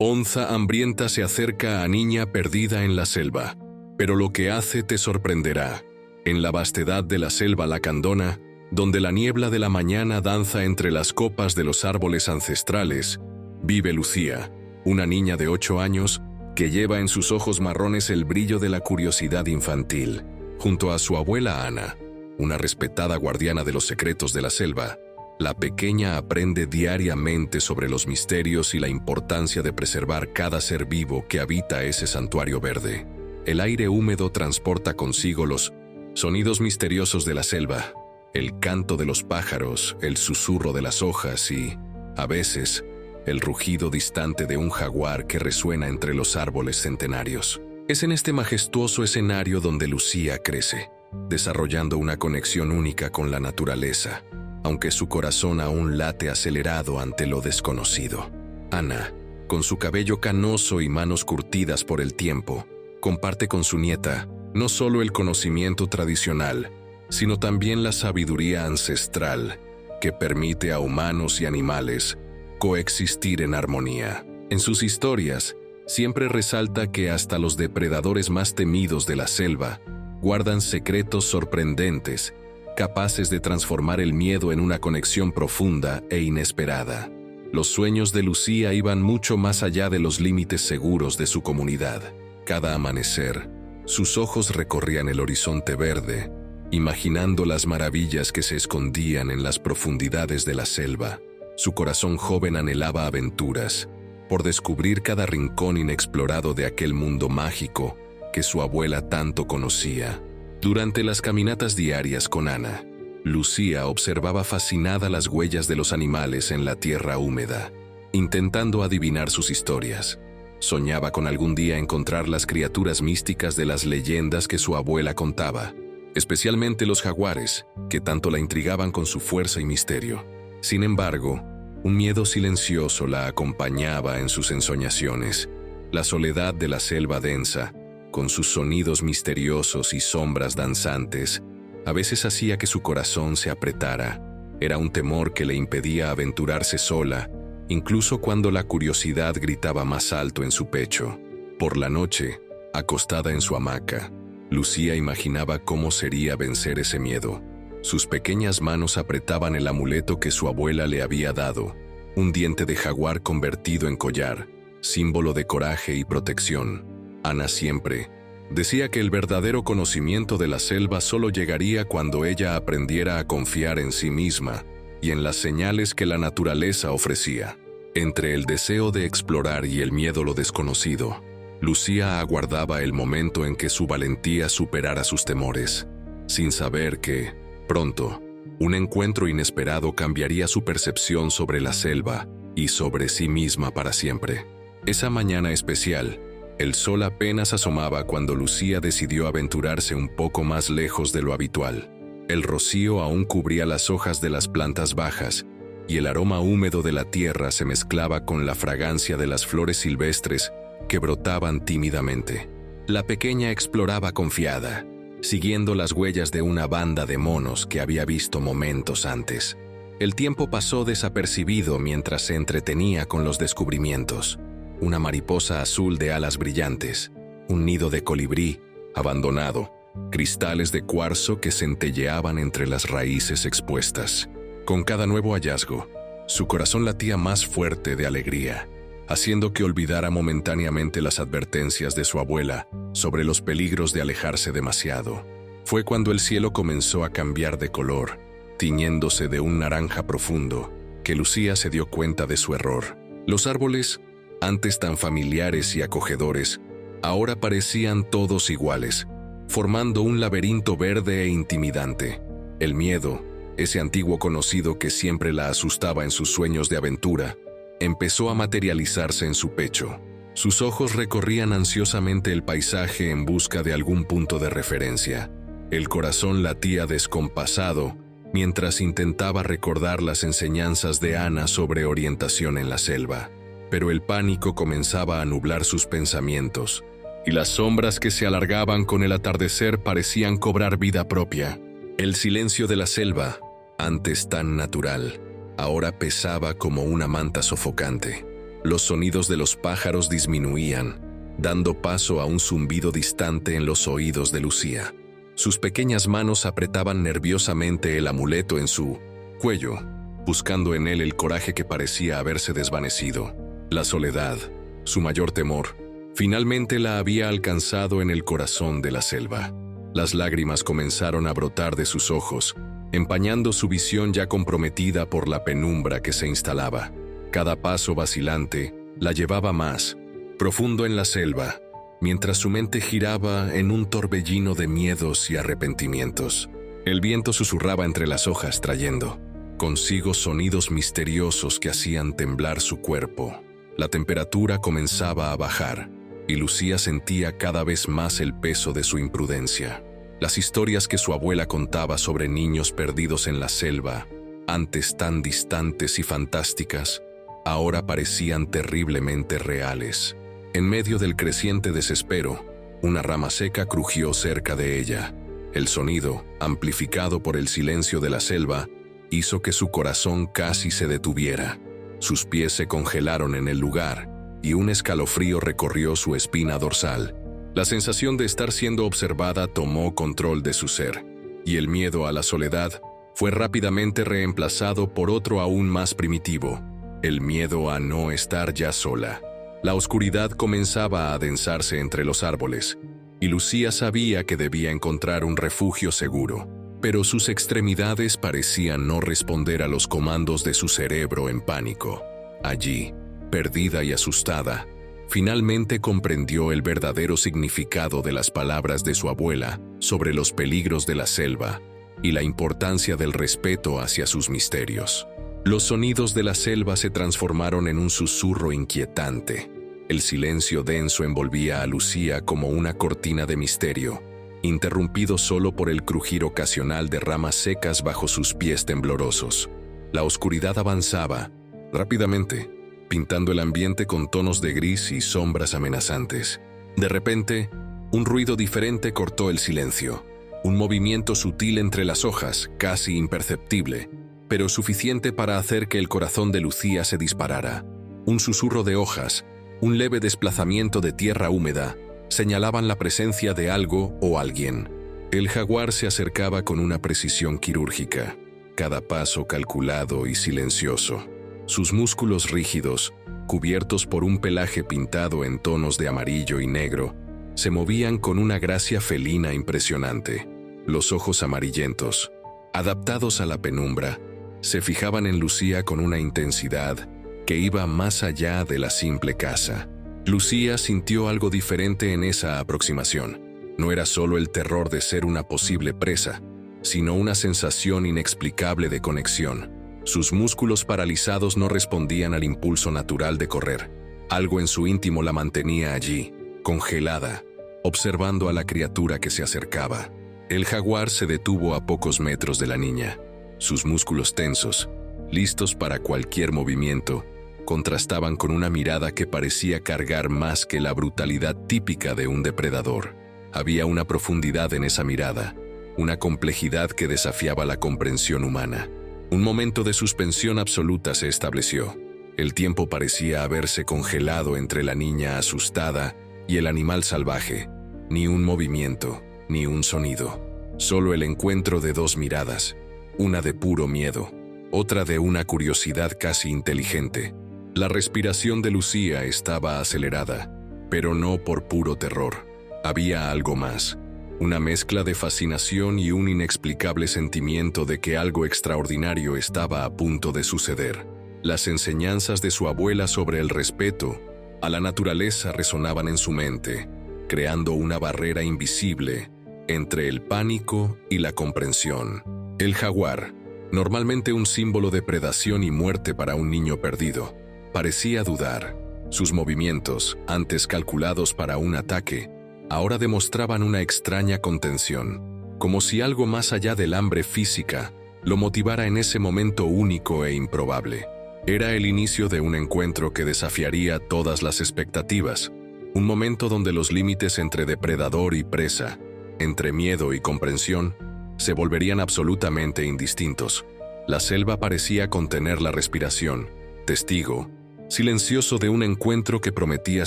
Onza hambrienta se acerca a niña perdida en la selva, pero lo que hace te sorprenderá. En la vastedad de la selva lacandona, donde la niebla de la mañana danza entre las copas de los árboles ancestrales, vive Lucía, una niña de 8 años que lleva en sus ojos marrones el brillo de la curiosidad infantil. Junto a su abuela Ana, una respetada guardiana de los secretos de la selva, la pequeña aprende diariamente sobre los misterios y la importancia de preservar cada ser vivo que habita ese santuario verde. El aire húmedo transporta consigo los sonidos misteriosos de la selva, el canto de los pájaros, el susurro de las hojas y, a veces, el rugido distante de un jaguar que resuena entre los árboles centenarios. Es en este majestuoso escenario donde Lucía crece, desarrollando una conexión única con la naturaleza, aunque su corazón aún late acelerado ante lo desconocido. Ana, con su cabello canoso y manos curtidas por el tiempo, comparte con su nieta no solo el conocimiento tradicional, sino también la sabiduría ancestral que permite a humanos y animales coexistir en armonía. En sus historias, siempre resalta que hasta los depredadores más temidos de la selva guardan secretos sorprendentes, capaces de transformar el miedo en una conexión profunda e inesperada. Los sueños de Lucía iban mucho más allá de los límites seguros de su comunidad. Cada amanecer, sus ojos recorrían el horizonte verde, imaginando las maravillas que se escondían en las profundidades de la selva. Su corazón joven anhelaba aventuras, por descubrir cada rincón inexplorado de aquel mundo mágico que su abuela tanto conocía. Durante las caminatas diarias con Ana, Lucía observaba fascinada las huellas de los animales en la tierra húmeda, intentando adivinar sus historias. Soñaba con algún día encontrar las criaturas místicas de las leyendas que su abuela contaba, especialmente los jaguares, que tanto la intrigaban con su fuerza y misterio. Sin embargo, un miedo silencioso la acompañaba en sus ensoñaciones. La soledad de la selva densa, con sus sonidos misteriosos y sombras danzantes, a veces hacía que su corazón se apretara. Era un temor que le impedía aventurarse sola, incluso cuando la curiosidad gritaba más alto en su pecho. Por la noche, acostada en su hamaca, Lucía imaginaba cómo sería vencer ese miedo. Sus pequeñas manos apretaban el amuleto que su abuela le había dado, un diente de jaguar convertido en collar, símbolo de coraje y protección. Ana siempre decía que el verdadero conocimiento de la selva solo llegaría cuando ella aprendiera a confiar en sí misma y en las señales que la naturaleza ofrecía. Entre el deseo de explorar y el miedo a lo desconocido, Lucía aguardaba el momento en que su valentía superara sus temores, sin saber que, pronto, un encuentro inesperado cambiaría su percepción sobre la selva y sobre sí misma para siempre. Esa mañana especial, el sol apenas asomaba cuando Lucía decidió aventurarse un poco más lejos de lo habitual. El rocío aún cubría las hojas de las plantas bajas, y el aroma húmedo de la tierra se mezclaba con la fragancia de las flores silvestres que brotaban tímidamente. La pequeña exploraba confiada, siguiendo las huellas de una banda de monos que había visto momentos antes. El tiempo pasó desapercibido mientras se entretenía con los descubrimientos. Una mariposa azul de alas brillantes, un nido de colibrí abandonado, cristales de cuarzo que centelleaban entre las raíces expuestas. Con cada nuevo hallazgo, su corazón latía más fuerte de alegría, haciendo que olvidara momentáneamente las advertencias de su abuela sobre los peligros de alejarse demasiado. Fue cuando el cielo comenzó a cambiar de color, tiñéndose de un naranja profundo, que Lucía se dio cuenta de su error. Los árboles, antes tan familiares y acogedores, ahora parecían todos iguales, formando un laberinto verde e intimidante. El miedo, ese antiguo conocido que siempre la asustaba en sus sueños de aventura, empezó a materializarse en su pecho. Sus ojos recorrían ansiosamente el paisaje en busca de algún punto de referencia. El corazón latía descompasado mientras intentaba recordar las enseñanzas de Ana sobre orientación en la selva. Pero el pánico comenzaba a nublar sus pensamientos, y las sombras que se alargaban con el atardecer parecían cobrar vida propia. El silencio de la selva, antes tan natural, ahora pesaba como una manta sofocante. Los sonidos de los pájaros disminuían, dando paso a un zumbido distante en los oídos de Lucía. Sus pequeñas manos apretaban nerviosamente el amuleto en su cuello, buscando en él el coraje que parecía haberse desvanecido. La soledad, su mayor temor, finalmente la había alcanzado en el corazón de la selva. Las lágrimas comenzaron a brotar de sus ojos, empañando su visión ya comprometida por la penumbra que se instalaba. Cada paso vacilante la llevaba más profundo en la selva, mientras su mente giraba en un torbellino de miedos y arrepentimientos. El viento susurraba entre las hojas trayendo consigo sonidos misteriosos que hacían temblar su cuerpo. La temperatura comenzaba a bajar, y Lucía sentía cada vez más el peso de su imprudencia. Las historias que su abuela contaba sobre niños perdidos en la selva, antes tan distantes y fantásticas, ahora parecían terriblemente reales. En medio del creciente desespero, una rama seca crujió cerca de ella. El sonido, amplificado por el silencio de la selva, hizo que su corazón casi se detuviera. Sus pies se congelaron en el lugar, y un escalofrío recorrió su espina dorsal. La sensación de estar siendo observada tomó control de su ser, y el miedo a la soledad fue rápidamente reemplazado por otro aún más primitivo: el miedo a no estar ya sola. La oscuridad comenzaba a adensarse entre los árboles, y Lucía sabía que debía encontrar un refugio seguro, pero sus extremidades parecían no responder a los comandos de su cerebro en pánico. Allí, perdida y asustada, finalmente comprendió el verdadero significado de las palabras de su abuela sobre los peligros de la selva y la importancia del respeto hacia sus misterios. Los sonidos de la selva se transformaron en un susurro inquietante. El silencio denso envolvía a Lucía como una cortina de misterio, interrumpido solo por el crujir ocasional de ramas secas bajo sus pies temblorosos. La oscuridad avanzaba rápidamente, pintando el ambiente con tonos de gris y sombras amenazantes. De repente, un ruido diferente cortó el silencio. Un movimiento sutil entre las hojas, casi imperceptible, pero suficiente para hacer que el corazón de Lucía se disparara. Un susurro de hojas, un leve desplazamiento de tierra húmeda, señalaban la presencia de algo o alguien. El jaguar se acercaba con una precisión quirúrgica, cada paso calculado y silencioso. Sus músculos rígidos, cubiertos por un pelaje pintado en tonos de amarillo y negro, se movían con una gracia felina impresionante. Los ojos amarillentos, adaptados a la penumbra, se fijaban en Lucía con una intensidad que iba más allá de la simple caza. Lucía sintió algo diferente en esa aproximación. No era solo el terror de ser una posible presa, sino una sensación inexplicable de conexión. Sus músculos paralizados no respondían al impulso natural de correr. Algo en su íntimo la mantenía allí, congelada, observando a la criatura que se acercaba. El jaguar se detuvo a pocos metros de la niña. Sus músculos tensos, listos para cualquier movimiento, contrastaban con una mirada que parecía cargar más que la brutalidad típica de un depredador. Había una profundidad en esa mirada, una complejidad que desafiaba la comprensión humana. Un momento de suspensión absoluta se estableció. El tiempo parecía haberse congelado entre la niña asustada y el animal salvaje. Ni un movimiento, ni un sonido. Solo el encuentro de dos miradas, una de puro miedo, otra de una curiosidad casi inteligente. La respiración de Lucía estaba acelerada, pero no por puro terror. Había algo más, una mezcla de fascinación y un inexplicable sentimiento de que algo extraordinario estaba a punto de suceder. Las enseñanzas de su abuela sobre el respeto a la naturaleza resonaban en su mente, creando una barrera invisible entre el pánico y la comprensión. El jaguar, normalmente un símbolo de predación y muerte para un niño perdido, parecía dudar. Sus movimientos, antes calculados para un ataque, ahora demostraban una extraña contención, como si algo más allá del hambre física lo motivara en ese momento único e improbable. Era el inicio de un encuentro que desafiaría todas las expectativas, un momento donde los límites entre depredador y presa, entre miedo y comprensión, se volverían absolutamente indistintos. La selva parecía contener la respiración, testigo silencioso de un encuentro que prometía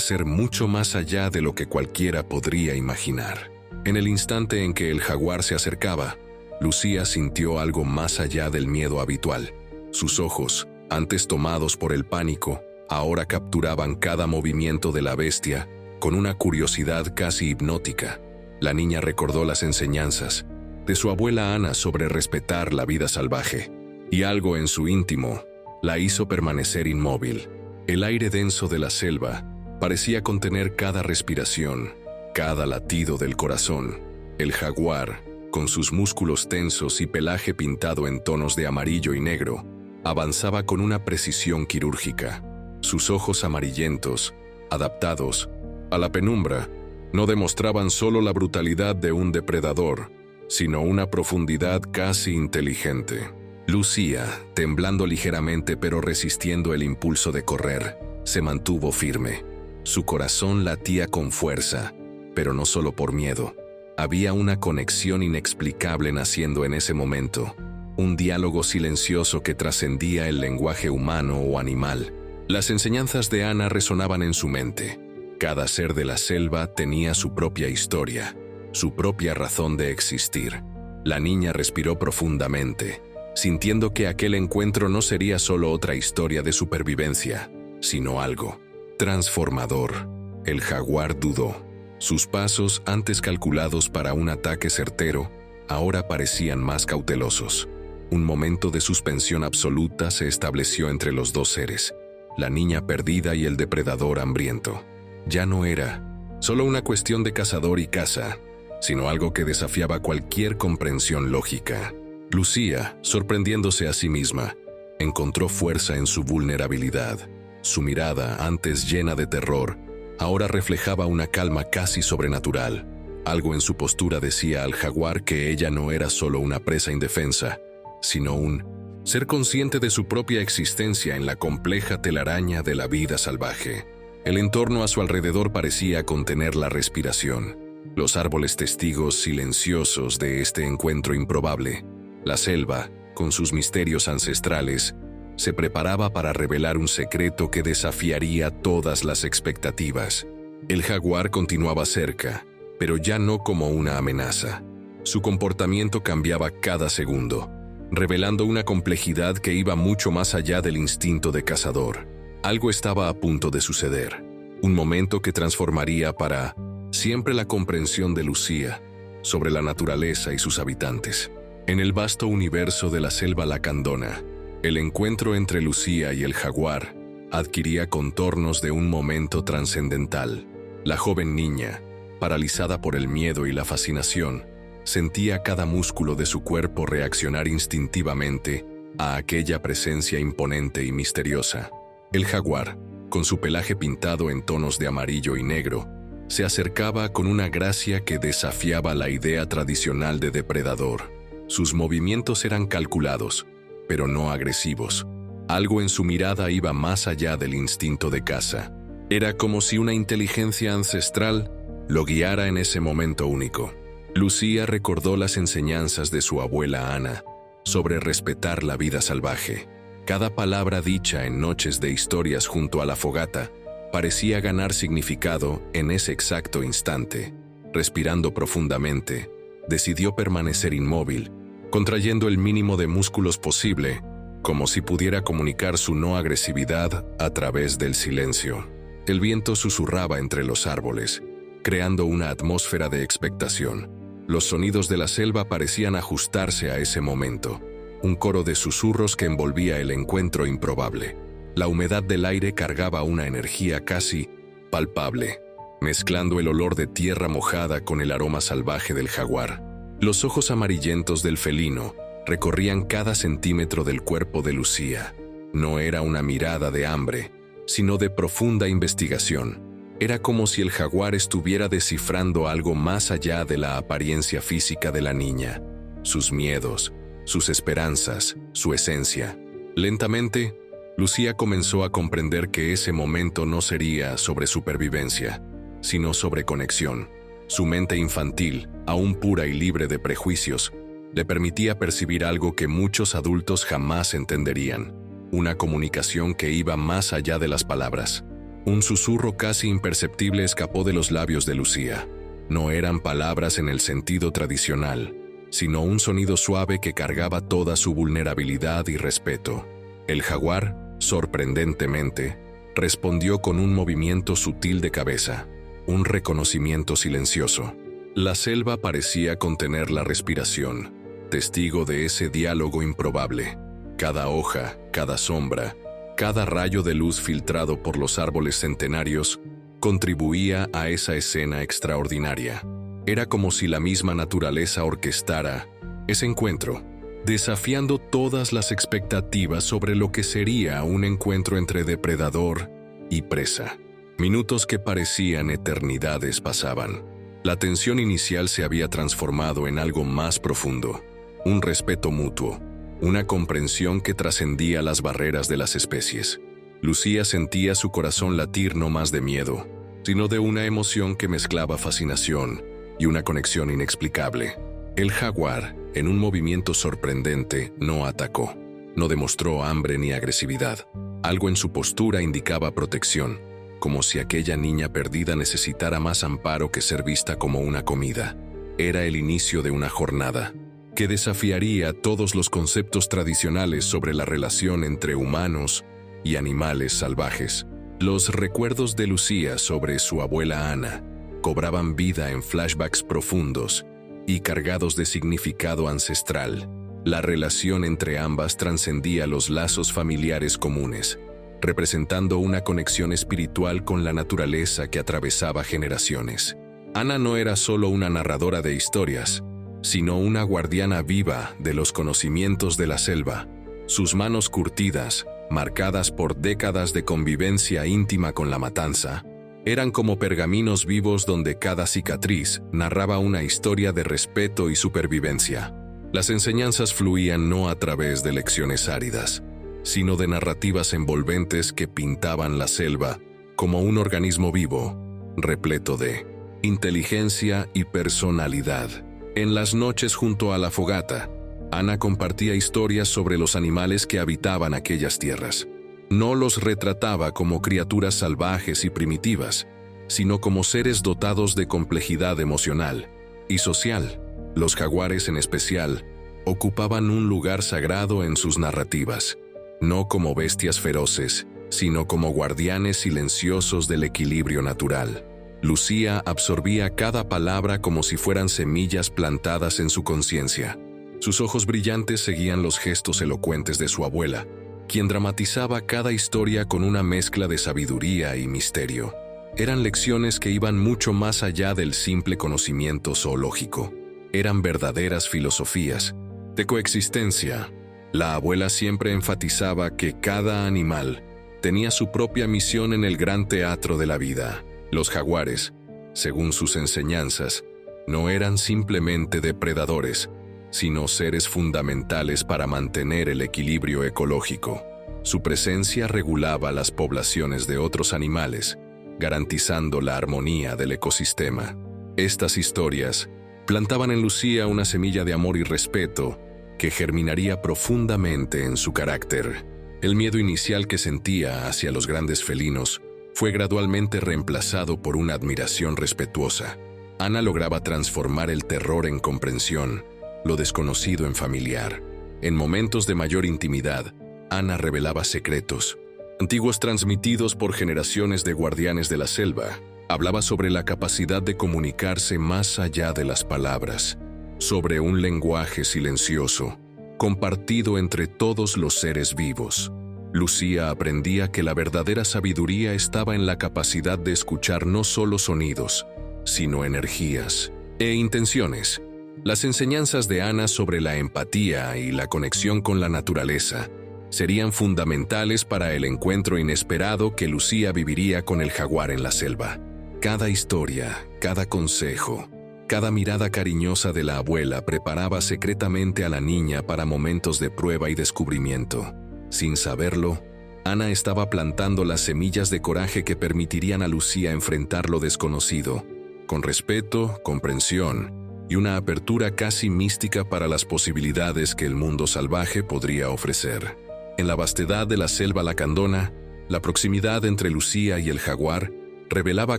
ser mucho más allá de lo que cualquiera podría imaginar. En el instante en que el jaguar se acercaba, Lucía sintió algo más allá del miedo habitual. Sus ojos, antes tomados por el pánico, ahora capturaban cada movimiento de la bestia con una curiosidad casi hipnótica. La niña recordó las enseñanzas de su abuela Ana sobre respetar la vida salvaje, y algo en su íntimo la hizo permanecer inmóvil. El aire denso de la selva parecía contener cada respiración, cada latido del corazón. El jaguar, con sus músculos tensos y pelaje pintado en tonos de amarillo y negro, avanzaba con una precisión quirúrgica. Sus ojos amarillentos, adaptados a la penumbra, no demostraban solo la brutalidad de un depredador, sino una profundidad casi inteligente. Lucía, temblando ligeramente pero resistiendo el impulso de correr, se mantuvo firme. Su corazón latía con fuerza, pero no solo por miedo. Había una conexión inexplicable naciendo en ese momento, un diálogo silencioso que trascendía el lenguaje humano o animal. Las enseñanzas de Ana resonaban en su mente. Cada ser de la selva tenía su propia historia, su propia razón de existir. La niña respiró profundamente, sintiendo que aquel encuentro no sería solo otra historia de supervivencia, sino algo transformador. El jaguar dudó. Sus pasos, antes calculados para un ataque certero, ahora parecían más cautelosos. Un momento de suspensión absoluta se estableció entre los dos seres, la niña perdida y el depredador hambriento. Ya no era solo una cuestión de cazador y caza, sino algo que desafiaba cualquier comprensión lógica. Lucía, sorprendiéndose a sí misma, encontró fuerza en su vulnerabilidad. Su mirada, antes llena de terror, ahora reflejaba una calma casi sobrenatural. Algo en su postura decía al jaguar que ella no era solo una presa indefensa, sino un ser consciente de su propia existencia en la compleja telaraña de la vida salvaje. El entorno a su alrededor parecía contener la respiración, los árboles testigos silenciosos de este encuentro improbable. La selva, con sus misterios ancestrales, se preparaba para revelar un secreto que desafiaría todas las expectativas. El jaguar continuaba cerca, pero ya no como una amenaza. Su comportamiento cambiaba cada segundo, revelando una complejidad que iba mucho más allá del instinto de cazador. Algo estaba a punto de suceder, un momento que transformaría para siempre la comprensión de Lucía sobre la naturaleza y sus habitantes. En el vasto universo de la selva lacandona, el encuentro entre Lucía y el jaguar adquiría contornos de un momento trascendental. La joven niña, paralizada por el miedo y la fascinación, sentía cada músculo de su cuerpo reaccionar instintivamente a aquella presencia imponente y misteriosa. El jaguar, con su pelaje pintado en tonos de amarillo y negro, se acercaba con una gracia que desafiaba la idea tradicional de depredador. Sus movimientos eran calculados, pero no agresivos. Algo en su mirada iba más allá del instinto de caza. Era como si una inteligencia ancestral lo guiara en ese momento único. Lucía recordó las enseñanzas de su abuela Ana sobre respetar la vida salvaje. Cada palabra dicha en noches de historias junto a la fogata parecía ganar significado en ese exacto instante. Respirando profundamente, decidió permanecer inmóvil, contrayendo el mínimo de músculos posible, como si pudiera comunicar su no agresividad a través del silencio. El viento susurraba entre los árboles, creando una atmósfera de expectación. Los sonidos de la selva parecían ajustarse a ese momento, un coro de susurros que envolvía el encuentro improbable. La humedad del aire cargaba una energía casi palpable, mezclando el olor de tierra mojada con el aroma salvaje del jaguar. Los ojos amarillentos del felino recorrían cada centímetro del cuerpo de Lucía. No era una mirada de hambre, sino de profunda investigación. Era como si el jaguar estuviera descifrando algo más allá de la apariencia física de la niña, sus miedos, sus esperanzas, su esencia. Lentamente, Lucía comenzó a comprender que ese momento no sería sobre supervivencia, sino sobre conexión. Su mente infantil, aún pura y libre de prejuicios, le permitía percibir algo que muchos adultos jamás entenderían. una comunicación que iba más allá de las palabras. Un susurro casi imperceptible escapó de los labios de Lucía. No eran palabras en el sentido tradicional, sino un sonido suave que cargaba toda su vulnerabilidad y respeto. El jaguar, sorprendentemente, respondió con un movimiento sutil de cabeza, un reconocimiento silencioso. La selva parecía contener la respiración, testigo de ese diálogo improbable. Cada hoja, cada sombra, cada rayo de luz filtrado por los árboles centenarios contribuía a esa escena extraordinaria. Era como si la misma naturaleza orquestara ese encuentro, desafiando todas las expectativas sobre lo que sería un encuentro entre depredador y presa. Minutos que parecían eternidades pasaban. La tensión inicial se había transformado en algo más profundo, un respeto mutuo, una comprensión que trascendía las barreras de las especies. Lucía sentía su corazón latir no más de miedo, sino de una emoción que mezclaba fascinación y una conexión inexplicable. El jaguar, en un movimiento sorprendente, no atacó. No demostró hambre ni agresividad. Algo en su postura indicaba protección, como si aquella niña perdida necesitara más amparo que ser vista como una comida. Era el inicio de una jornada que desafiaría todos los conceptos tradicionales sobre la relación entre humanos y animales salvajes. Los recuerdos de Lucía sobre su abuela Ana cobraban vida en flashbacks profundos y cargados de significado ancestral. La relación entre ambas trascendía los lazos familiares comunes, representando una conexión espiritual con la naturaleza que atravesaba generaciones. Ana no era solo una narradora de historias, sino una guardiana viva de los conocimientos de la selva. Sus manos curtidas, marcadas por décadas de convivencia íntima con la matanza, eran como pergaminos vivos donde cada cicatriz narraba una historia de respeto y supervivencia. Las enseñanzas fluían no a través de lecciones áridas, sino de narrativas envolventes que pintaban la selva como un organismo vivo, repleto de inteligencia y personalidad. En las noches junto a la fogata, Ana compartía historias sobre los animales que habitaban aquellas tierras. No los retrataba como criaturas salvajes y primitivas, sino como seres dotados de complejidad emocional y social. Los jaguares en especial ocupaban un lugar sagrado en sus narrativas, no como bestias feroces, sino como guardianes silenciosos del equilibrio natural. Lucía absorbía cada palabra como si fueran semillas plantadas en su conciencia. Sus ojos brillantes seguían los gestos elocuentes de su abuela, quien dramatizaba cada historia con una mezcla de sabiduría y misterio. Eran lecciones que iban mucho más allá del simple conocimiento zoológico. Eran verdaderas filosofías de coexistencia. La abuela siempre enfatizaba que cada animal tenía su propia misión en el gran teatro de la vida. Los jaguares, según sus enseñanzas, no eran simplemente depredadores, sino seres fundamentales para mantener el equilibrio ecológico. Su presencia regulaba las poblaciones de otros animales, garantizando la armonía del ecosistema. Estas historias plantaban en Lucía una semilla de amor y respeto que germinaría profundamente en su carácter. El miedo inicial que sentía hacia los grandes felinos fue gradualmente reemplazado por una admiración respetuosa. Ana lograba transformar el terror en comprensión, lo desconocido en familiar. En momentos de mayor intimidad, Ana revelaba secretos, antiguos transmitidos por generaciones de guardianes de la selva. Hablaba sobre la capacidad de comunicarse más allá de las palabras, sobre un lenguaje silencioso, compartido entre todos los seres vivos. Lucía aprendía que la verdadera sabiduría estaba en la capacidad de escuchar no solo sonidos, sino energías e intenciones. Las enseñanzas de Ana sobre la empatía y la conexión con la naturaleza serían fundamentales para el encuentro inesperado que Lucía viviría con el jaguar en la selva. Cada historia, cada consejo, cada mirada cariñosa de la abuela preparaba secretamente a la niña para momentos de prueba y descubrimiento. Sin saberlo, Ana estaba plantando las semillas de coraje que permitirían a Lucía enfrentar lo desconocido, con respeto, comprensión y una apertura casi mística para las posibilidades que el mundo salvaje podría ofrecer. En la vastedad de la selva lacandona, la proximidad entre Lucía y el jaguar revelaba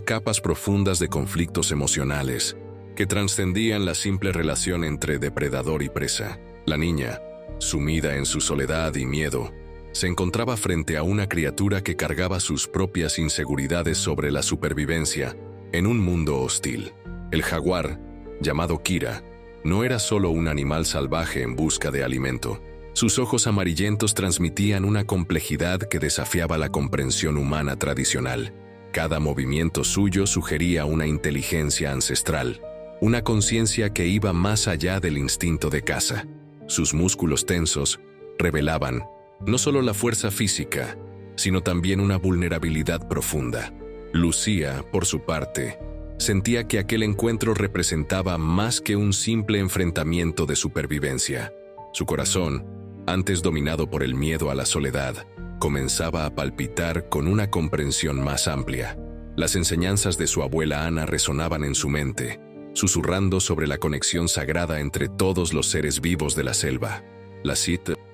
capas profundas de conflictos emocionales que trascendían la simple relación entre depredador y presa. La niña, sumida en su soledad y miedo, se encontraba frente a una criatura que cargaba sus propias inseguridades sobre la supervivencia en un mundo hostil. El jaguar, llamado Kira, no era solo un animal salvaje en busca de alimento. Sus ojos amarillentos transmitían una complejidad que desafiaba la comprensión humana tradicional. Cada movimiento suyo sugería una inteligencia ancestral, una conciencia que iba más allá del instinto de caza. Sus músculos tensos revelaban no solo la fuerza física, sino también una vulnerabilidad profunda. Lucía, por su parte, sentía que aquel encuentro representaba más que un simple enfrentamiento de supervivencia. Su corazón, antes dominado por el miedo a la soledad, comenzaba a palpitar con una comprensión más amplia. Las enseñanzas de su abuela Ana resonaban en su mente, susurrando sobre la conexión sagrada entre todos los seres vivos de la selva. La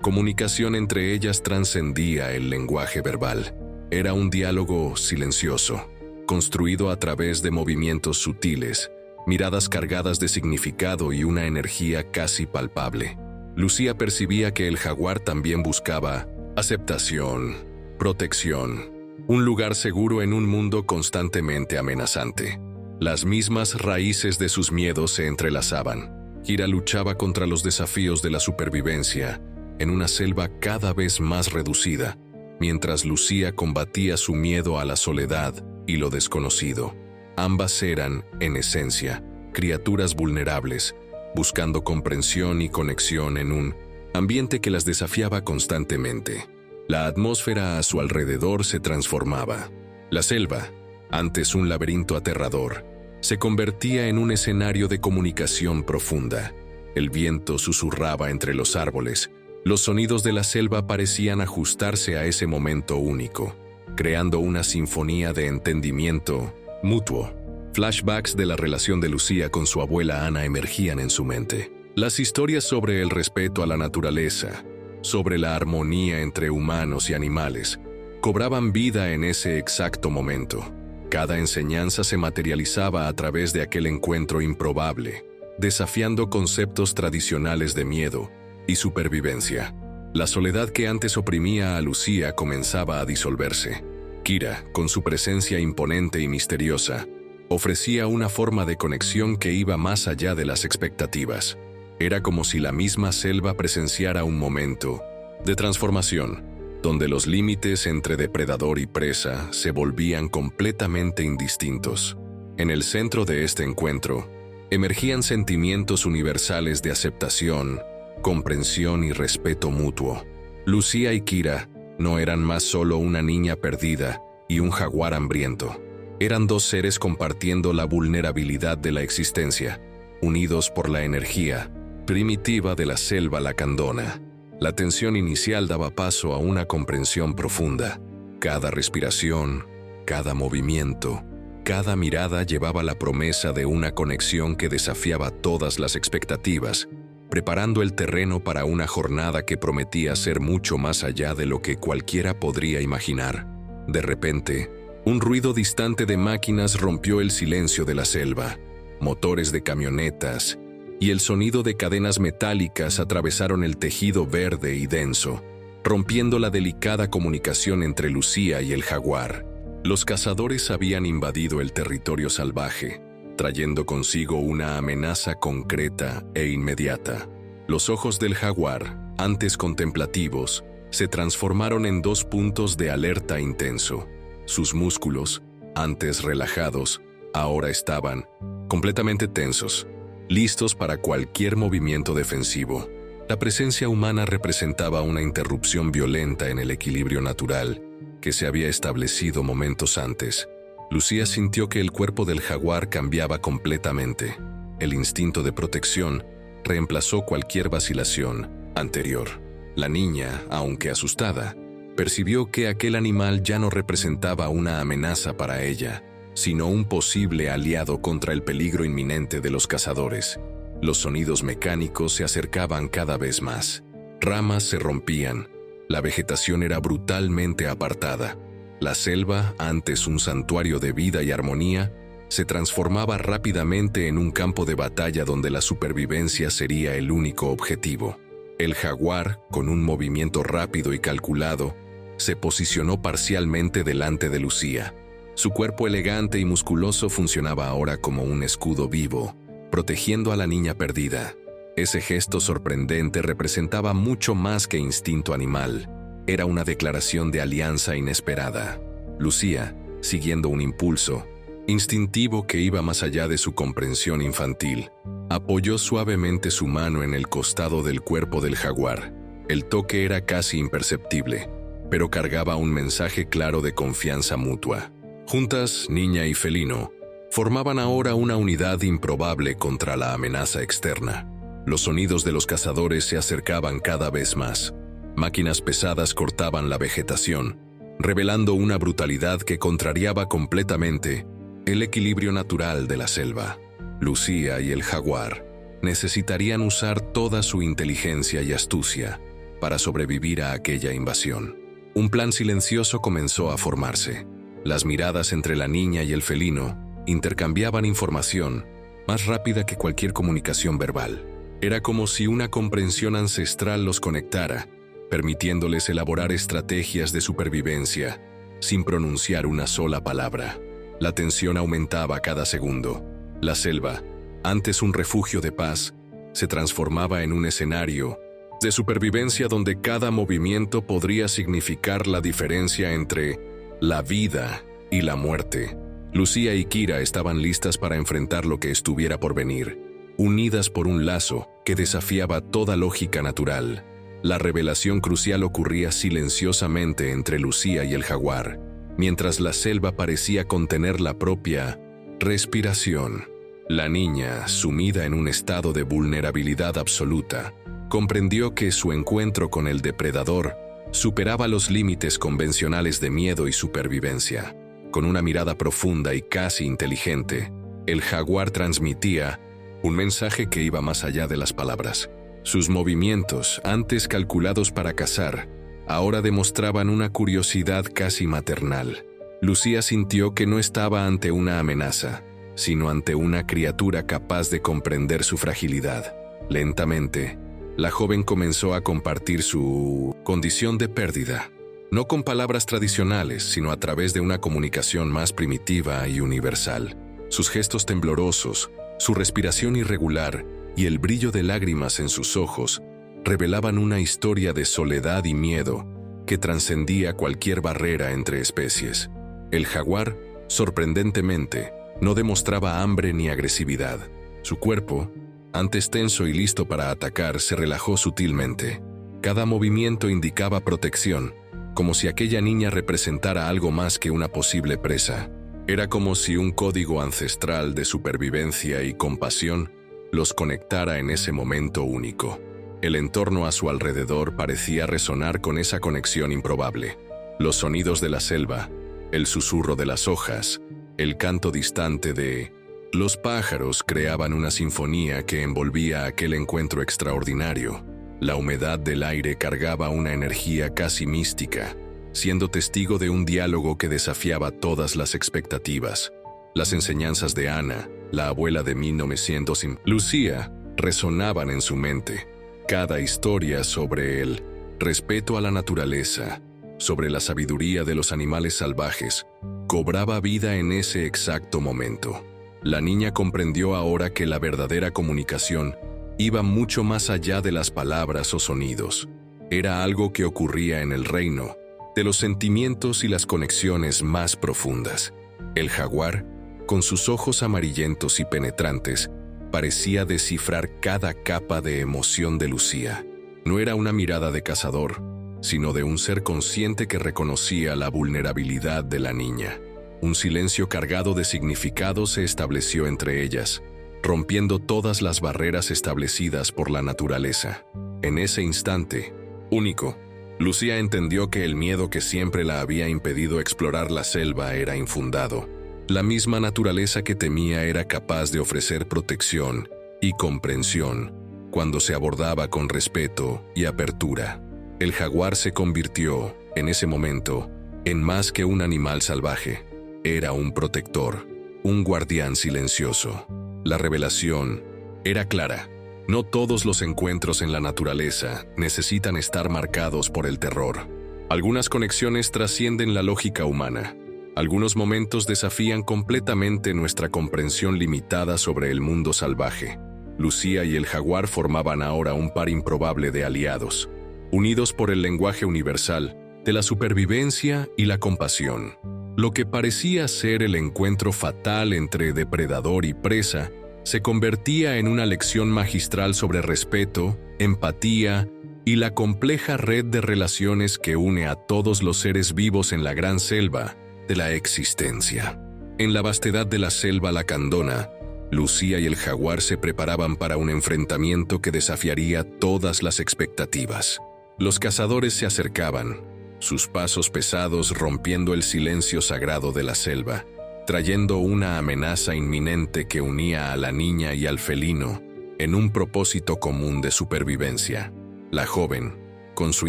comunicación entre ellas trascendía el lenguaje verbal. Era un diálogo silencioso, construido a través de movimientos sutiles, miradas cargadas de significado y una energía casi palpable. Lucía percibía que el jaguar también buscaba aceptación, protección, un lugar seguro en un mundo constantemente amenazante. Las mismas raíces de sus miedos se entrelazaban. Kira luchaba contra los desafíos de la supervivencia en una selva cada vez más reducida, mientras Lucía combatía su miedo a la soledad y lo desconocido. Ambas eran, en esencia, criaturas vulnerables, buscando comprensión y conexión en un ambiente que las desafiaba constantemente. La atmósfera a su alrededor se transformaba. La selva, antes un laberinto aterrador, se convertía en un escenario de comunicación profunda. El viento susurraba entre los árboles. Los sonidos de la selva parecían ajustarse a ese momento único, creando una sinfonía de entendimiento mutuo. Flashbacks de la relación de Lucía con su abuela Ana emergían en su mente. Las historias sobre el respeto a la naturaleza, sobre la armonía entre humanos y animales, cobraban vida en ese exacto momento. Cada enseñanza se materializaba a través de aquel encuentro improbable, desafiando conceptos tradicionales de miedo y supervivencia. La soledad que antes oprimía a Lucía comenzaba a disolverse. Kira, con su presencia imponente y misteriosa, ofrecía una forma de conexión que iba más allá de las expectativas. Era como si la misma selva presenciara un momento de transformación, donde los límites entre depredador y presa se volvían completamente indistintos. En el centro de este encuentro, emergían sentimientos universales de aceptación, comprensión y respeto mutuo. Lucía y Kira no eran más solo una niña perdida y un jaguar hambriento. Eran dos seres compartiendo la vulnerabilidad de la existencia, unidos por la energía primitiva de la selva lacandona. La tensión inicial daba paso a una comprensión profunda. Cada respiración, cada movimiento, cada mirada llevaba la promesa de una conexión que desafiaba todas las expectativas, preparando el terreno para una jornada que prometía ser mucho más allá de lo que cualquiera podría imaginar. De repente, un ruido distante de máquinas rompió el silencio de la selva. Motores de camionetas y el sonido de cadenas metálicas atravesaron el tejido verde y denso, rompiendo la delicada comunicación entre Lucía y el jaguar. Los cazadores habían invadido el territorio salvaje, trayendo consigo una amenaza concreta e inmediata. Los ojos del jaguar, antes contemplativos, se transformaron en dos puntos de alerta intenso. Sus músculos, antes relajados, ahora estaban completamente tensos, listos para cualquier movimiento defensivo. La presencia humana representaba una interrupción violenta en el equilibrio natural que se había establecido momentos antes. Lucía sintió que el cuerpo del jaguar cambiaba completamente. El instinto de protección reemplazó cualquier vacilación anterior. La niña, aunque asustada, percibió que aquel animal ya no representaba una amenaza para ella, sino un posible aliado contra el peligro inminente de los cazadores. Los sonidos mecánicos se acercaban cada vez más. Ramas se rompían, La vegetación era brutalmente apartada. La selva, antes un santuario de vida y armonía, se transformaba rápidamente en un campo de batalla donde la supervivencia sería el único objetivo. El jaguar, con un movimiento rápido y calculado, se posicionó parcialmente delante de Lucía. Su cuerpo elegante y musculoso funcionaba ahora como un escudo vivo, protegiendo a la niña perdida. Ese gesto sorprendente representaba mucho más que instinto animal. Era una declaración de alianza inesperada. Lucía, siguiendo un impulso instintivo que iba más allá de su comprensión infantil, apoyó suavemente su mano en el costado del cuerpo del jaguar. El toque era casi imperceptible, pero cargaba un mensaje claro de confianza mutua. Juntas, niña y felino, formaban ahora una unidad improbable contra la amenaza externa. Los sonidos de los cazadores se acercaban cada vez más. Máquinas pesadas cortaban la vegetación, revelando una brutalidad que contrariaba completamente el equilibrio natural de la selva. Lucía y el jaguar necesitarían usar toda su inteligencia y astucia para sobrevivir a aquella invasión. Un plan silencioso comenzó a formarse. Las miradas entre la niña y el felino intercambiaban información más rápida que cualquier comunicación verbal. Era como si una comprensión ancestral los conectara, permitiéndoles elaborar estrategias de supervivencia sin pronunciar una sola palabra. La tensión aumentaba cada segundo. La selva, antes un refugio de paz, se transformaba en un escenario de supervivencia donde cada movimiento podría significar la diferencia entre la vida y la muerte. Lucía y Kira estaban listas para enfrentar lo que estuviera por venir, unidas por un lazo que desafiaba toda lógica natural. La revelación crucial ocurría silenciosamente entre Lucía y el jaguar, mientras la selva parecía contener la propia respiración. La niña, sumida en un estado de vulnerabilidad absoluta, comprendió que su encuentro con el depredador superaba los límites convencionales de miedo y supervivencia. Con una mirada profunda y casi inteligente, el jaguar transmitía un mensaje que iba más allá de las palabras. Sus movimientos, antes calculados para cazar, ahora demostraban una curiosidad casi maternal. Lucía sintió que no estaba ante una amenaza, sino ante una criatura capaz de comprender su fragilidad. Lentamente, la joven comenzó a compartir su condición de pérdida, no con palabras tradicionales, sino a través de una comunicación más primitiva y universal. Sus gestos temblorosos, su respiración irregular y el brillo de lágrimas en sus ojos revelaban una historia de soledad y miedo que trascendía cualquier barrera entre especies. El jaguar, sorprendentemente, no demostraba hambre ni agresividad. Su cuerpo, antes tenso y listo para atacar, se relajó sutilmente. Cada movimiento indicaba protección, como si aquella niña representara algo más que una posible presa. Era como si un código ancestral de supervivencia y compasión los conectara en ese momento único. El entorno a su alrededor parecía resonar con esa conexión improbable. Los sonidos de la selva, el susurro de las hojas, el canto distante de los pájaros creaban una sinfonía que envolvía aquel encuentro extraordinario. La humedad del aire cargaba una energía casi mística, siendo testigo de un diálogo que desafiaba todas las expectativas. Las enseñanzas de Ana, la abuela de 1900, y Lucía resonaban en su mente. Cada historia sobre el respeto a la naturaleza, sobre la sabiduría de los animales salvajes, cobraba vida en ese exacto momento. La niña comprendió ahora que la verdadera comunicación iba mucho más allá de las palabras o sonidos. Era algo que ocurría en el reino de los sentimientos y las conexiones más profundas. El jaguar, con sus ojos amarillentos y penetrantes, parecía descifrar cada capa de emoción de Lucía. No era una mirada de cazador, sino de un ser consciente que reconocía la vulnerabilidad de la niña. Un silencio cargado de significado se estableció entre ellas, rompiendo todas las barreras establecidas por la naturaleza. En ese instante, único, Lucía entendió que el miedo que siempre la había impedido explorar la selva era infundado. La misma naturaleza que temía era capaz de ofrecer protección y comprensión cuando se abordaba con respeto y apertura. El jaguar se convirtió, en ese momento, en más que un animal salvaje. Era un protector, un guardián silencioso. La revelación era clara. No todos los encuentros en la naturaleza necesitan estar marcados por el terror. Algunas conexiones trascienden la lógica humana. Algunos momentos desafían completamente nuestra comprensión limitada sobre el mundo salvaje. Lucía y el jaguar formaban ahora un par improbable de aliados, unidos por el lenguaje universal de la supervivencia y la compasión. Lo que parecía ser el encuentro fatal entre depredador y presa se convertía en una lección magistral sobre respeto, empatía y la compleja red de relaciones que une a todos los seres vivos en la gran selva de la existencia. En la vastedad de la selva lacandona, Lucía y el jaguar se preparaban para un enfrentamiento que desafiaría todas las expectativas. Los cazadores se acercaban, sus pasos pesados rompiendo el silencio sagrado de la selva, trayendo una amenaza inminente que unía a la niña y al felino en un propósito común de supervivencia. La joven, con su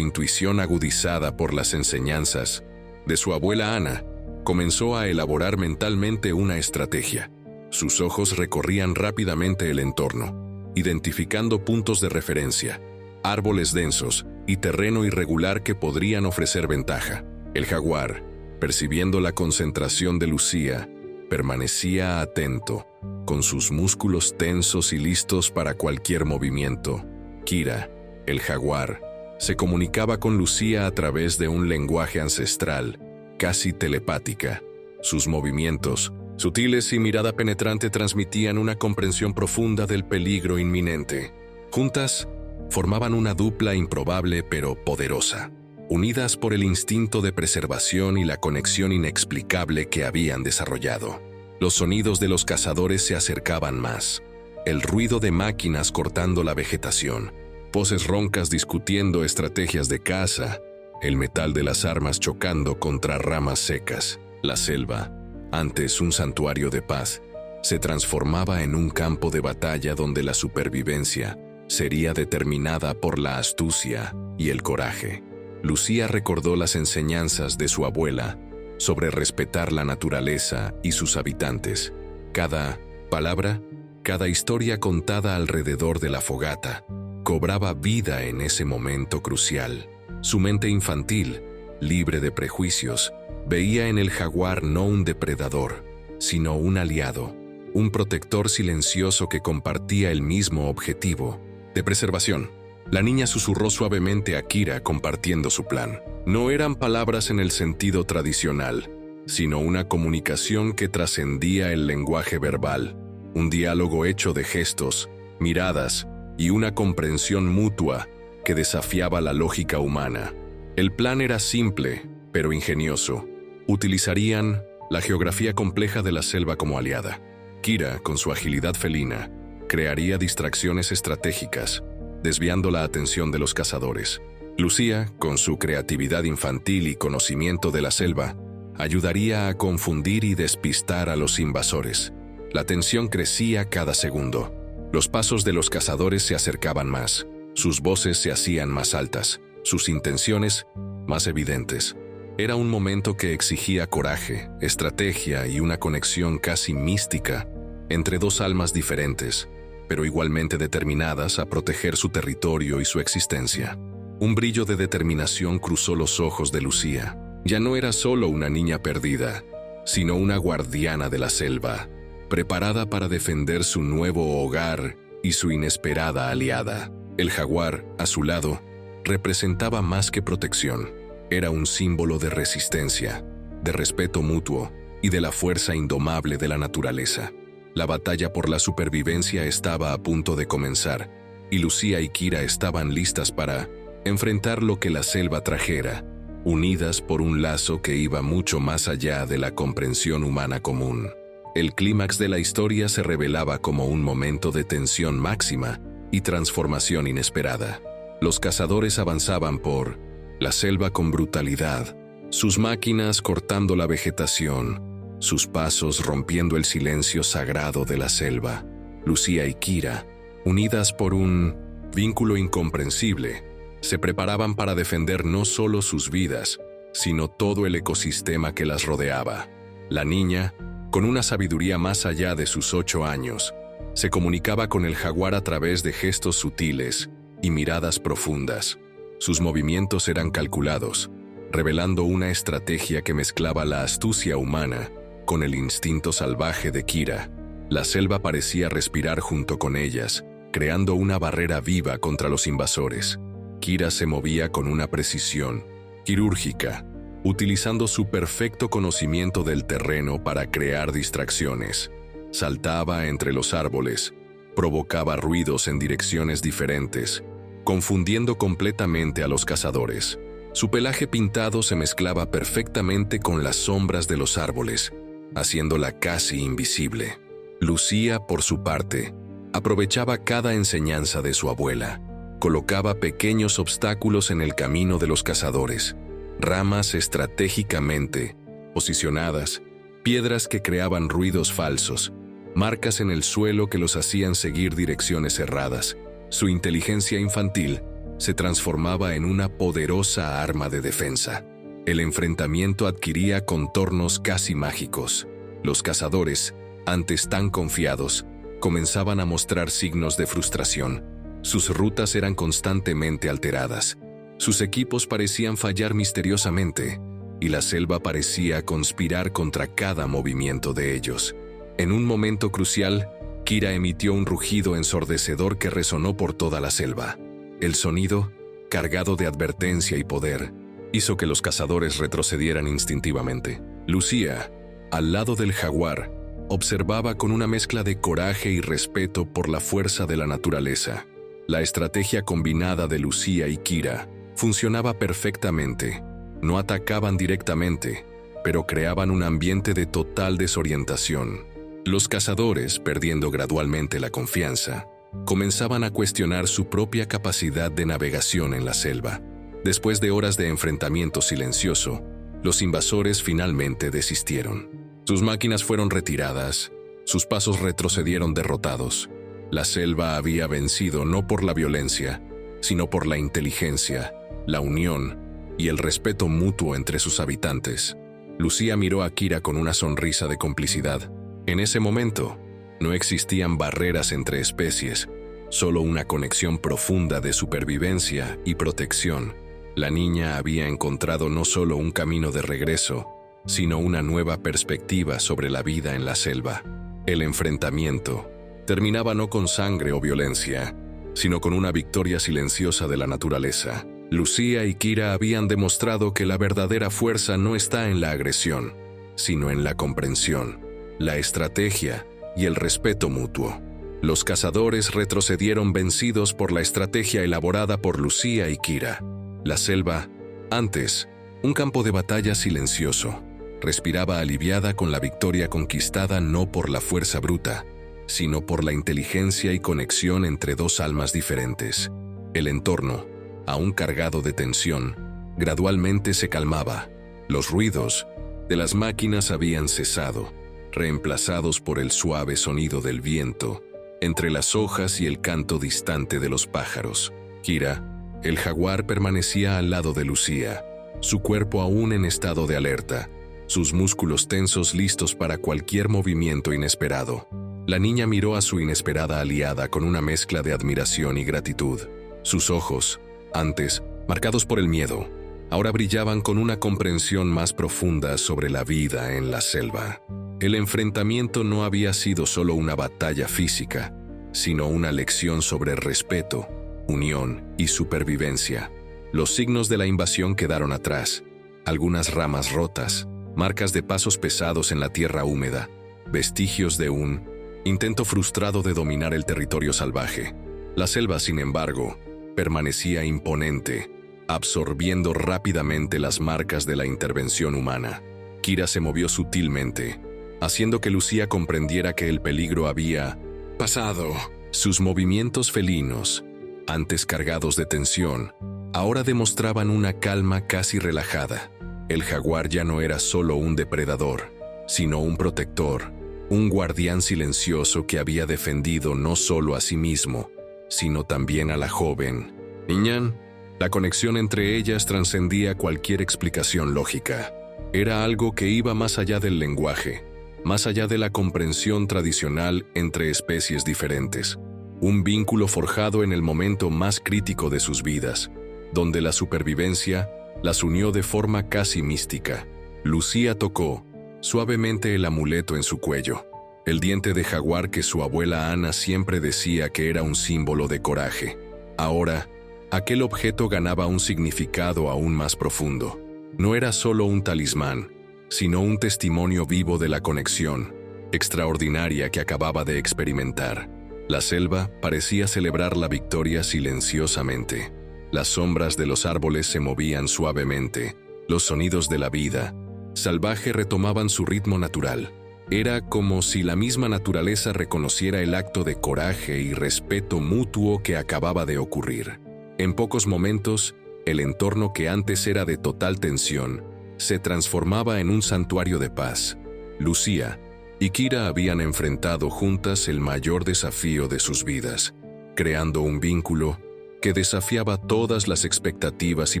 intuición agudizada por las enseñanzas de su abuela Ana, comenzó a elaborar mentalmente una estrategia. Sus ojos recorrían rápidamente el entorno, identificando puntos de referencia, árboles densos y terreno irregular que podrían ofrecer ventaja. El jaguar, percibiendo la concentración de Lucía, permanecía atento, con sus músculos tensos y listos para cualquier movimiento. Kira, el jaguar, se comunicaba con Lucía a través de un lenguaje ancestral, casi telepática. Sus movimientos, sutiles y mirada penetrante, transmitían una comprensión profunda del peligro inminente. Juntas, formaban una dupla improbable pero poderosa, unidas por el instinto de preservación y la conexión inexplicable que habían desarrollado. Los sonidos de los cazadores se acercaban más. El ruido de máquinas cortando la vegetación, voces roncas discutiendo estrategias de caza, el metal de las armas chocando contra ramas secas. La selva, antes un santuario de paz, se transformaba en un campo de batalla donde la supervivencia sería determinada por la astucia y el coraje. Lucía recordó las enseñanzas de su abuela sobre respetar la naturaleza y sus habitantes. Cada palabra, cada historia contada alrededor de la fogata, cobraba vida en ese momento crucial. Su mente infantil, libre de prejuicios, veía en el jaguar no un depredador, sino un aliado, un protector silencioso que compartía el mismo objetivo de preservación. La niña susurró suavemente a Kira compartiendo su plan. No eran palabras en el sentido tradicional, sino una comunicación que trascendía el lenguaje verbal, un diálogo hecho de gestos, miradas y una comprensión mutua que desafiaba la lógica humana. El plan era simple, pero ingenioso. Utilizarían la geografía compleja de la selva como aliada. Kira, con su agilidad felina, crearía distracciones estratégicas, desviando la atención de los cazadores. Lucía, con su creatividad infantil y conocimiento de la selva, ayudaría a confundir y despistar a los invasores. La tensión crecía cada segundo. Los pasos de los cazadores se acercaban más, sus voces se hacían más altas, sus intenciones más evidentes. Era un momento que exigía coraje, estrategia y una conexión casi mística entre dos almas diferentes, pero igualmente determinadas a proteger su territorio y su existencia. Un brillo de determinación cruzó los ojos de Lucía. Ya no era solo una niña perdida, sino una guardiana de la selva, preparada para defender su nuevo hogar y su inesperada aliada. El jaguar, a su lado, representaba más que protección. Era un símbolo de resistencia, de respeto mutuo y de la fuerza indomable de la naturaleza. La batalla por la supervivencia estaba a punto de comenzar, y Lucía y Kira estaban listas para enfrentar lo que la selva trajera, unidas por un lazo que iba mucho más allá de la comprensión humana común. El clímax de la historia se revelaba como un momento de tensión máxima y transformación inesperada. Los cazadores avanzaban por la selva con brutalidad, sus máquinas cortando la vegetación, sus pasos rompiendo el silencio sagrado de la selva. Lucía y Kira, unidas por un vínculo incomprensible, Se preparaban para defender no solo sus vidas, sino todo el ecosistema que las rodeaba. La niña, con una sabiduría más allá de sus 8 años, se comunicaba con el jaguar a través de gestos sutiles y miradas profundas. Sus movimientos eran calculados, revelando una estrategia que mezclaba la astucia humana con el instinto salvaje de Kira. La selva parecía respirar junto con ellas, creando una barrera viva contra los invasores. Kira se movía con una precisión quirúrgica, utilizando su perfecto conocimiento del terreno para crear distracciones. Saltaba entre los árboles, provocaba ruidos en direcciones diferentes, confundiendo completamente a los cazadores. Su pelaje pintado se mezclaba perfectamente con las sombras de los árboles, haciéndola casi invisible. Lucía, por su parte, aprovechaba cada enseñanza de su abuela. Colocaba pequeños obstáculos en el camino de los cazadores, ramas estratégicamente posicionadas, piedras que creaban ruidos falsos, marcas en el suelo que los hacían seguir direcciones erradas. Su inteligencia infantil se transformaba en una poderosa arma de defensa. El enfrentamiento adquiría contornos casi mágicos. Los cazadores, antes tan confiados, comenzaban a mostrar signos de frustración. Sus rutas eran constantemente alteradas. Sus equipos parecían fallar misteriosamente, y la selva parecía conspirar contra cada movimiento de ellos. En un momento crucial, Kira emitió un rugido ensordecedor que resonó por toda la selva. El sonido, cargado de advertencia y poder, hizo que los cazadores retrocedieran instintivamente. Lucía, al lado del jaguar, observaba con una mezcla de coraje y respeto por la fuerza de la naturaleza. La estrategia combinada de Lucía y Kira funcionaba perfectamente. No atacaban directamente, pero creaban un ambiente de total desorientación. Los cazadores, perdiendo gradualmente la confianza, comenzaban a cuestionar su propia capacidad de navegación en la selva. Después de horas de enfrentamiento silencioso, los invasores finalmente desistieron. Sus máquinas fueron retiradas, sus pasos retrocedieron derrotados. La selva había vencido no por la violencia, sino por la inteligencia, la unión y el respeto mutuo entre sus habitantes. Lucía miró a Kira con una sonrisa de complicidad. En ese momento, no existían barreras entre especies, solo una conexión profunda de supervivencia y protección. La niña había encontrado no solo un camino de regreso, sino una nueva perspectiva sobre la vida en la selva. El enfrentamiento terminaba no con sangre o violencia, sino con una victoria silenciosa de la naturaleza. Lucía y Kira habían demostrado que la verdadera fuerza no está en la agresión, sino en la comprensión, la estrategia y el respeto mutuo. Los cazadores retrocedieron vencidos por la estrategia elaborada por Lucía y Kira. La selva, antes, un campo de batalla silencioso, respiraba aliviada con la victoria conquistada no por la fuerza bruta, sino por la inteligencia y conexión entre dos almas diferentes. El entorno, aún cargado de tensión, gradualmente se calmaba. Los ruidos de las máquinas habían cesado, reemplazados por el suave sonido del viento entre las hojas y el canto distante de los pájaros. Kira, el jaguar, permanecía al lado de Lucía, su cuerpo aún en estado de alerta, sus músculos tensos listos para cualquier movimiento inesperado. La niña miró a su inesperada aliada con una mezcla de admiración y gratitud. Sus ojos, antes marcados por el miedo, ahora brillaban con una comprensión más profunda sobre la vida en la selva. El enfrentamiento no había sido solo una batalla física, sino una lección sobre respeto, unión y supervivencia. Los signos de la invasión quedaron atrás, algunas ramas rotas, marcas de pasos pesados en la tierra húmeda, vestigios de un intento frustrado de dominar el territorio salvaje. La selva, sin embargo, permanecía imponente, absorbiendo rápidamente las marcas de la intervención humana. Kira se movió sutilmente, haciendo que Lucía comprendiera que el peligro había pasado. Sus movimientos felinos, antes cargados de tensión, ahora demostraban una calma casi relajada. El jaguar ya no era solo un depredador, sino un protector, un guardián silencioso que había defendido no solo a sí mismo, sino también a la joven. «Niña, La conexión entre ellas trascendía cualquier explicación lógica. Era algo que iba más allá del lenguaje, más allá de la comprensión tradicional entre especies diferentes. Un vínculo forjado en el momento más crítico de sus vidas, donde la supervivencia las unió de forma casi mística. Lucía tocó suavemente el amuleto en su cuello, el diente de jaguar que su abuela Ana siempre decía que era un símbolo de coraje. Ahora, aquel objeto ganaba un significado aún más profundo. No era solo un talismán, sino un testimonio vivo de la conexión extraordinaria que acababa de experimentar. La selva parecía celebrar la victoria silenciosamente. Las sombras de los árboles se movían suavemente. Los sonidos de la vida salvaje retomaban su ritmo natural. Era como si la misma naturaleza reconociera el acto de coraje y respeto mutuo que acababa de ocurrir. En pocos momentos, el entorno que antes era de total tensión se transformaba en un santuario de paz. Lucía y Kira habían enfrentado juntas el mayor desafío de sus vidas, creando un vínculo que desafiaba todas las expectativas y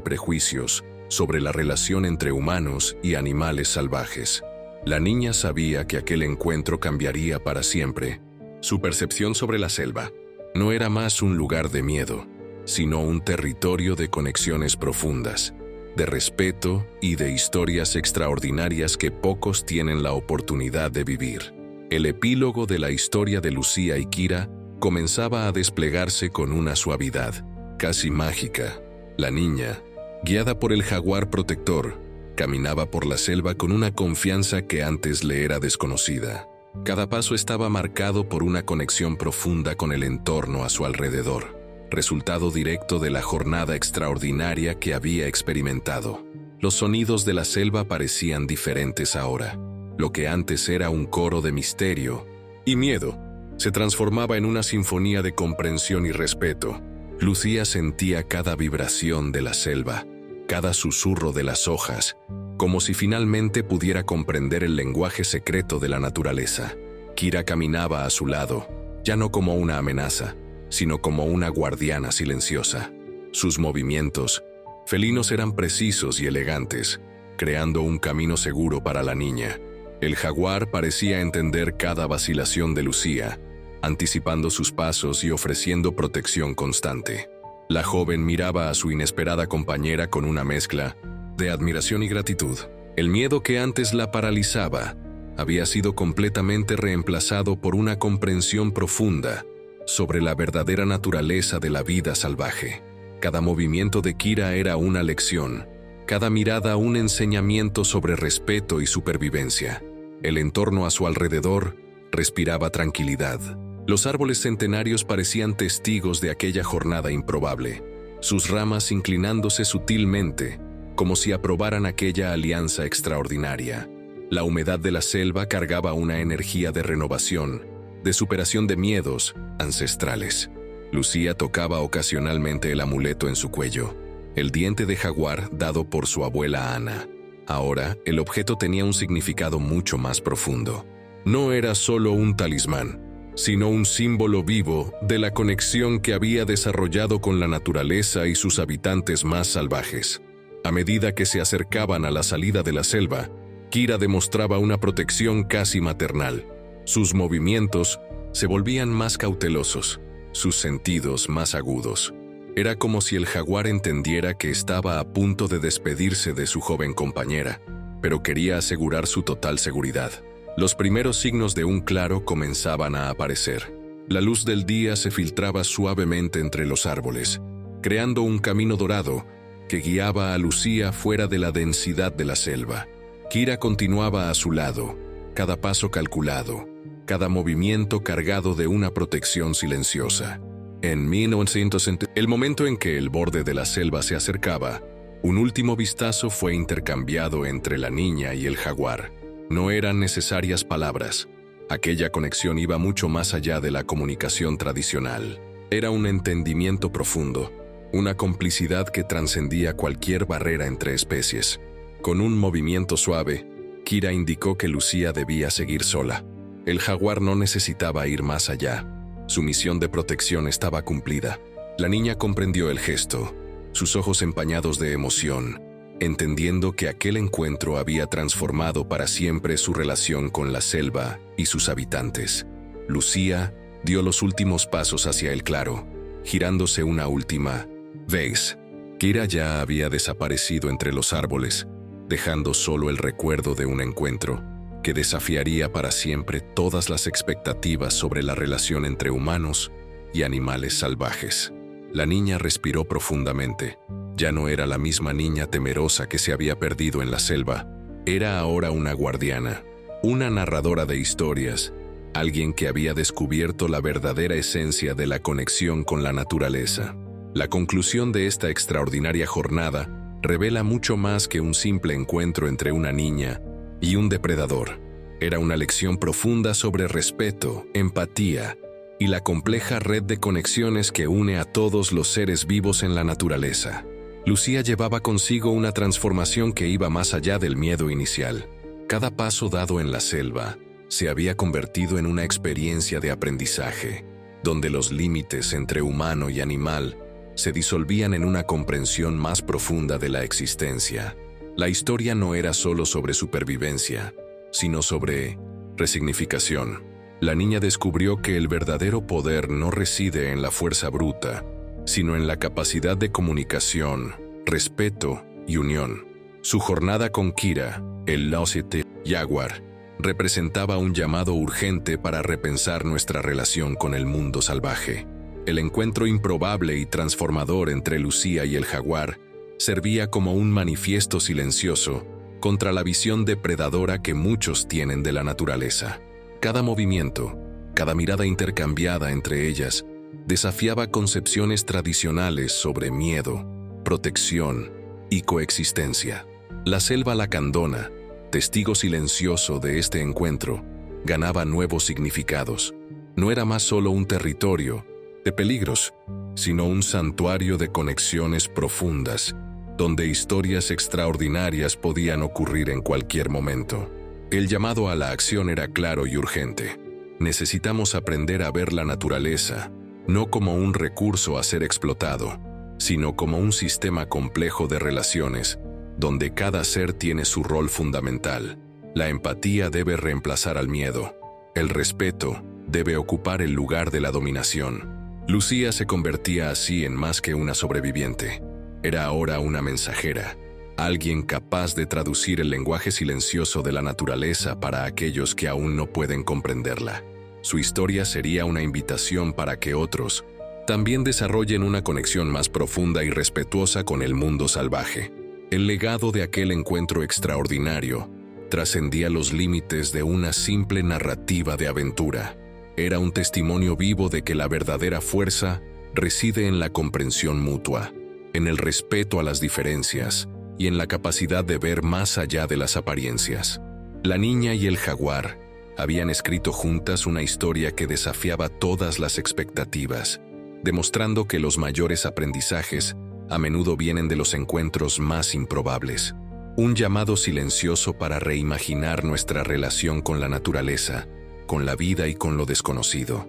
prejuicios sobre la relación entre humanos y animales salvajes. La niña sabía que aquel encuentro cambiaría para siempre. Su percepción sobre la selva no era más un lugar de miedo, sino un territorio de conexiones profundas, de respeto y de historias extraordinarias que pocos tienen la oportunidad de vivir. El epílogo de la historia de Lucía y Kira comenzaba a desplegarse con una suavidad casi mágica. La niña, guiada por el jaguar protector, caminaba por la selva con una confianza que antes le era desconocida. Cada paso estaba marcado por una conexión profunda con el entorno a su alrededor, resultado directo de la jornada extraordinaria que había experimentado. Los sonidos de la selva parecían diferentes ahora. Lo que antes era un coro de misterio y miedo se transformaba en una sinfonía de comprensión y respeto. Lucía sentía cada vibración de la selva, cada susurro de las hojas, como si finalmente pudiera comprender el lenguaje secreto de la naturaleza. Kira caminaba a su lado, ya no como una amenaza, sino como una guardiana silenciosa. Sus movimientos felinos eran precisos y elegantes, creando un camino seguro para la niña. El jaguar parecía entender cada vacilación de Lucía, anticipando sus pasos y ofreciendo protección constante. La joven miraba a su inesperada compañera con una mezcla de admiración y gratitud. El miedo que antes la paralizaba había sido completamente reemplazado por una comprensión profunda sobre la verdadera naturaleza de la vida salvaje. Cada movimiento de Kira era una lección, cada mirada un enseñamiento sobre respeto y supervivencia. El entorno a su alrededor respiraba tranquilidad. Los árboles centenarios parecían testigos de aquella jornada improbable, sus ramas inclinándose sutilmente, como si aprobaran aquella alianza extraordinaria. La humedad de la selva cargaba una energía de renovación, de superación de miedos ancestrales. Lucía tocaba ocasionalmente el amuleto en su cuello, el diente de jaguar dado por su abuela Ana. Ahora, el objeto tenía un significado mucho más profundo. No era solo un talismán, sino un símbolo vivo de la conexión que había desarrollado con la naturaleza y sus habitantes más salvajes. A medida que se acercaban a la salida de la selva, Kira demostraba una protección casi maternal. Sus movimientos se volvían más cautelosos, sus sentidos más agudos. Era como si el jaguar entendiera que estaba a punto de despedirse de su joven compañera, pero quería asegurar su total seguridad. Los primeros signos de un claro comenzaban a aparecer. La luz del día se filtraba suavemente entre los árboles, creando un camino dorado que guiaba a Lucía fuera de la densidad de la selva. Kira continuaba a su lado, cada paso calculado, cada movimiento cargado de una protección silenciosa. En 1960, el momento en que el borde de la selva se acercaba, un último vistazo fue intercambiado entre la niña y el jaguar. No eran necesarias palabras. Aquella conexión iba mucho más allá de la comunicación tradicional. Era un entendimiento profundo, una complicidad que trascendía cualquier barrera entre especies. Con un movimiento suave, Kira indicó que Lucía debía seguir sola. El jaguar no necesitaba ir más allá. Su misión de protección estaba cumplida. La niña comprendió el gesto. sus ojos empañados de emoción, entendiendo que aquel encuentro había transformado para siempre su relación con la selva y sus habitantes. Lucía dio los últimos pasos hacia el claro, girándose una última vez. Kira ya había desaparecido entre los árboles, dejando solo el recuerdo de un encuentro que desafiaría para siempre todas las expectativas sobre la relación entre humanos y animales salvajes. La niña respiró profundamente. Ya no era la misma niña temerosa que se había perdido en la selva. Era ahora una guardiana, una narradora de historias, alguien que había descubierto la verdadera esencia de la conexión con la naturaleza. La conclusión de esta extraordinaria jornada revela mucho más que un simple encuentro entre una niña y un depredador. Era una lección profunda sobre respeto, empatía y la compleja red de conexiones que une a todos los seres vivos en la naturaleza. Lucía llevaba consigo una transformación que iba más allá del miedo inicial. Cada paso dado en la selva se había convertido en una experiencia de aprendizaje, donde los límites entre humano y animal se disolvían en una comprensión más profunda de la existencia. La historia no era solo sobre supervivencia, sino sobre resignificación. La niña descubrió que el verdadero poder no reside en la fuerza bruta, sino en la capacidad de comunicación, respeto y unión. Su jornada con Kira, el Lausete Jaguar, representaba un llamado urgente para repensar nuestra relación con el mundo salvaje. El encuentro improbable y transformador entre Lucía y el jaguar servía como un manifiesto silencioso contra la visión depredadora que muchos tienen de la naturaleza. Cada movimiento, cada mirada intercambiada entre ellas, desafiaba concepciones tradicionales sobre miedo, protección y coexistencia. La selva lacandona, testigo silencioso de este encuentro, ganaba nuevos significados. No era más solo un territorio de peligros, sino un santuario de conexiones profundas, donde historias extraordinarias podían ocurrir en cualquier momento. El llamado a la acción era claro y urgente. Necesitamos aprender a ver la naturaleza, no como un recurso a ser explotado, sino como un sistema complejo de relaciones, donde cada ser tiene su rol fundamental. La empatía debe reemplazar al miedo. El respeto debe ocupar el lugar de la dominación. Lucía se convertía así en más que una sobreviviente. Era ahora una mensajera, alguien capaz de traducir el lenguaje silencioso de la naturaleza para aquellos que aún no pueden comprenderla. Su historia sería una invitación para que otros también desarrollen una conexión más profunda y respetuosa con el mundo salvaje. El legado de aquel encuentro extraordinario trascendía los límites de una simple narrativa de aventura. Era un testimonio vivo de que la verdadera fuerza reside en la comprensión mutua, en el respeto a las diferencias y en la capacidad de ver más allá de las apariencias. La niña y el jaguar habían escrito juntas una historia que desafiaba todas las expectativas, demostrando que los mayores aprendizajes a menudo vienen de los encuentros más improbables. Un llamado silencioso para reimaginar nuestra relación con la naturaleza, con la vida y con lo desconocido.